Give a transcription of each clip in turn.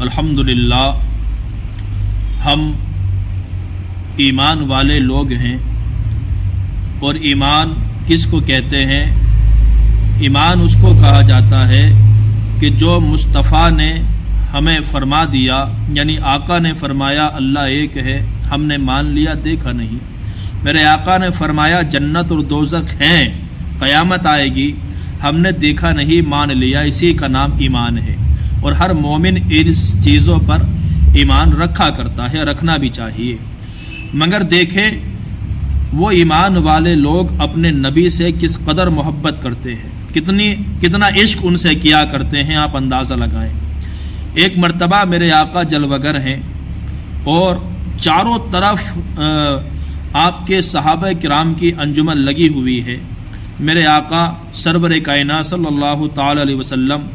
الحمدللہ ہم ایمان والے لوگ ہیں، اور ایمان کس کو کہتے ہیں؟ ایمان اس کو کہا جاتا ہے کہ جو مصطفیٰ نے ہمیں فرما دیا، یعنی آقا نے فرمایا اللہ ایک ہے، ہم نے مان لیا، دیکھا نہیں۔ میرے آقا نے فرمایا جنت اور دوزخ ہیں، قیامت آئے گی، ہم نے دیکھا نہیں، مان لیا، اسی کا نام ایمان ہے۔ اور ہر مومن اس چیزوں پر ایمان رکھا کرتا ہے، رکھنا بھی چاہیے۔ مگر دیکھیں وہ ایمان والے لوگ اپنے نبی سے کس قدر محبت کرتے ہیں، کتنا عشق ان سے کیا کرتے ہیں، آپ اندازہ لگائیں۔ ایک مرتبہ میرے آقا جلوگر ہیں اور چاروں طرف آپ کے صحابہ کرام کی انجمن لگی ہوئی ہے۔ میرے آقا سرور کائنات صلی اللہ تعالی علیہ وسلم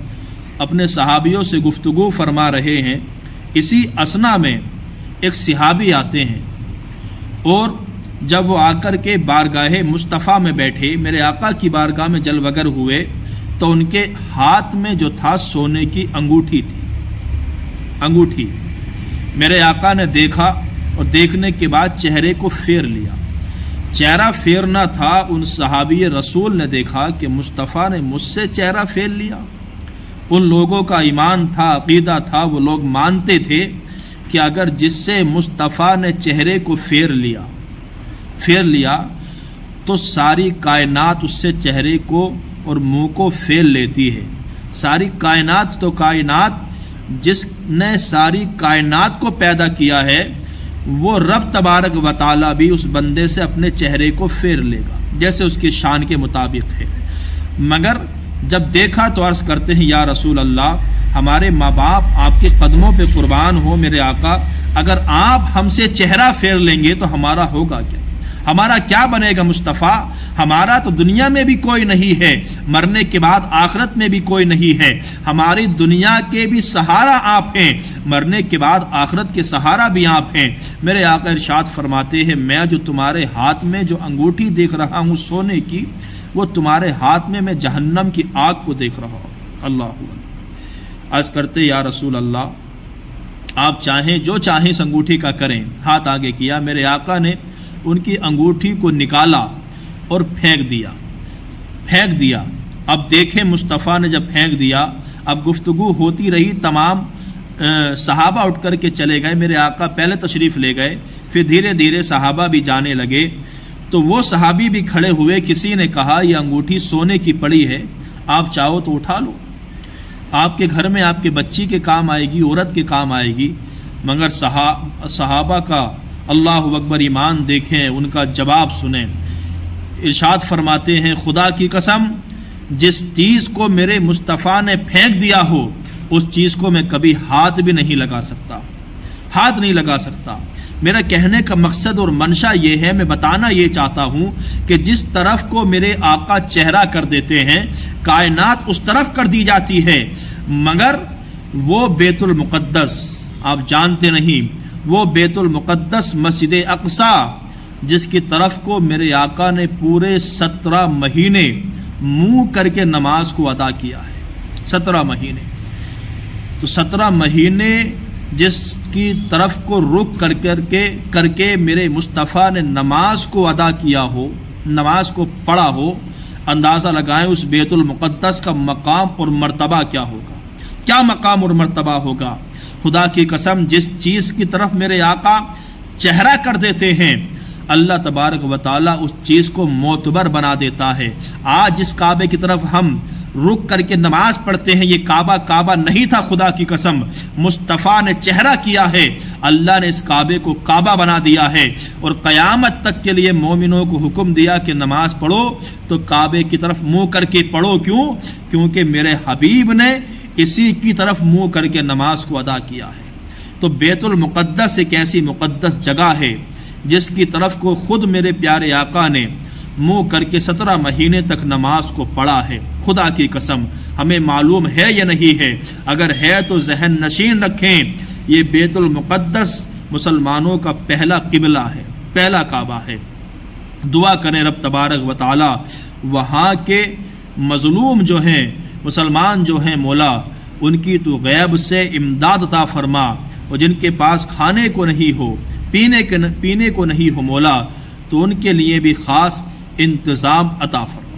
اپنے صحابیوں سے گفتگو فرما رہے ہیں۔ اسی اثنا میں ایک صحابی آتے ہیں، اور جب وہ آ کر کے بارگاہ مصطفیٰ میں بیٹھے، میرے آقا کی بارگاہ میں جلوگر ہوئے، تو ان کے ہاتھ میں جو تھا سونے کی انگوٹھی تھی، انگوٹھی۔ میرے آقا نے دیکھا اور دیکھنے کے بعد چہرے کو پھیر لیا۔ چہرہ پھیرنا تھا، ان صحابی رسول نے دیکھا کہ مصطفیٰ نے مجھ سے چہرہ پھیر لیا۔ ان لوگوں کا ایمان تھا، عقیدہ تھا، وہ لوگ مانتے تھے کہ اگر جس سے مصطفیٰ نے چہرے کو پھیر لیا تو ساری کائنات اس سے چہرے کو اور منہ کو پھیر لیتی ہے۔ ساری کائنات تو کائنات، جس نے ساری کائنات کو پیدا کیا ہے، وہ رب تبارک و تعالیٰ بھی اس بندے سے اپنے چہرے کو پھیر لے گا، جیسے اس کی شان کے مطابق ہے۔ مگر جب دیکھا تو عرض کرتے ہیں یا رسول اللہ، ہمارے ماں باپ آپ کے قدموں پہ قربان ہو میرے آقا، اگر آپ ہم سے چہرہ پھیر لیں گے تو ہمارا ہوگا کیا؟ ہمارا کیا بنے گا مصطفیٰ؟ ہمارا تو دنیا میں بھی کوئی نہیں ہے، مرنے کے بعد آخرت میں بھی کوئی نہیں ہے۔ ہماری دنیا کے بھی سہارا آپ ہیں، مرنے کے بعد آخرت کے سہارا بھی آپ ہیں۔ میرے آقا ارشاد فرماتے ہیں میں جو تمہارے ہاتھ میں جو انگوٹھی دیکھ رہا ہوں سونے کی، وہ تمہارے ہاتھ میں جہنم کی آگ کو دیکھ رہا ہوں۔ اللہ اکبر۔ عرض کرتے یا رسول اللہ، آپ چاہیں جو چاہیں اس انگوٹھی کا کریں۔ ہاتھ آگے کیا، میرے آقا نے ان کی انگوٹھی کو نکالا اور پھینک دیا۔ اب دیکھیں مصطفیٰ نے جب پھینک دیا، اب گفتگو ہوتی رہی، تمام صحابہ اٹھ کر کے چلے گئے۔ میرے آقا پہلے تشریف لے گئے، پھر دھیرے دھیرے صحابہ بھی جانے لگے، تو وہ صحابی بھی کھڑے ہوئے۔ کسی نے کہا یہ انگوٹھی سونے کی پڑی ہے، آپ چاہو تو اٹھا لو، آپ کے گھر میں آپ کے بچی کے کام آئے گی، عورت کے کام آئے گی۔ مگر صحابہ کا اللہ اکبر ایمان دیکھیں، ان کا جواب سنیں۔ ارشاد فرماتے ہیں خدا کی قسم، جس چیز کو میرے مصطفیٰ نے پھینک دیا ہو اس چیز کو میں کبھی ہاتھ بھی نہیں لگا سکتا۔ میرا کہنے کا مقصد اور منشا یہ ہے، میں بتانا یہ چاہتا ہوں کہ جس طرف کو میرے آقا چہرہ کر دیتے ہیں، کائنات اس طرف کر دی جاتی ہے، مگر وہ بیت المقدس آپ جانتے نہیں، وہ بیت المقدس مسجد اقصی جس کی طرف کو میرے آقا نے پورے 17 مہینے منہ کر کے نماز کو ادا کیا ہے۔ 17 مہینے، تو 17 مہینے جس کی طرف کو رک کر کے میرے مصطفیٰ نے نماز کو ادا کیا ہو، نماز کو پڑھا ہو، اندازہ لگائیں اس بیت المقدس کا مقام اور مرتبہ کیا ہوگا، کیا مقام اور مرتبہ ہوگا۔ خدا کی قسم، جس چیز کی طرف میرے آقا چہرہ کر دیتے ہیں، اللہ تبارک و تعالیٰ اس چیز کو معتبر بنا دیتا ہے۔ آج جس کعبے کی طرف ہم رک کر کے نماز پڑھتے ہیں، یہ کعبہ نہیں تھا۔ خدا کی قسم، مصطفیٰ نے چہرہ کیا ہے، اللہ نے اس کعبے کو کعبہ بنا دیا ہے، اور قیامت تک کے لیے مومنوں کو حکم دیا کہ نماز پڑھو تو کعبے کی طرف منہ کر کے پڑھو۔ کیونکہ میرے حبیب نے اسی کی طرف منہ کر کے نماز کو ادا کیا ہے۔ تو بیت المقدس ایک ایسی مقدس جگہ ہے جس کی طرف کو خود میرے پیارے آقا نے منہ کر کے 17 مہینے تک نماز کو پڑھا ہے۔ خدا کی قسم ہمیں معلوم ہے یا نہیں ہے؟ اگر ہے تو ذہن نشین رکھیں، یہ بیت المقدس مسلمانوں کا پہلا قبلہ ہے، پہلا کعبہ ہے۔ دعا کریں رب تبارک و تعالی وہاں کے مظلوم جو ہیں، مسلمان جو ہیں، مولا ان کی تو غیب سے امداد عطا فرما، اور جن کے پاس کھانے کو نہیں ہو، پینے کو نہیں ہو مولا، تو ان کے لیے بھی خاص انتظام عطا فرما۔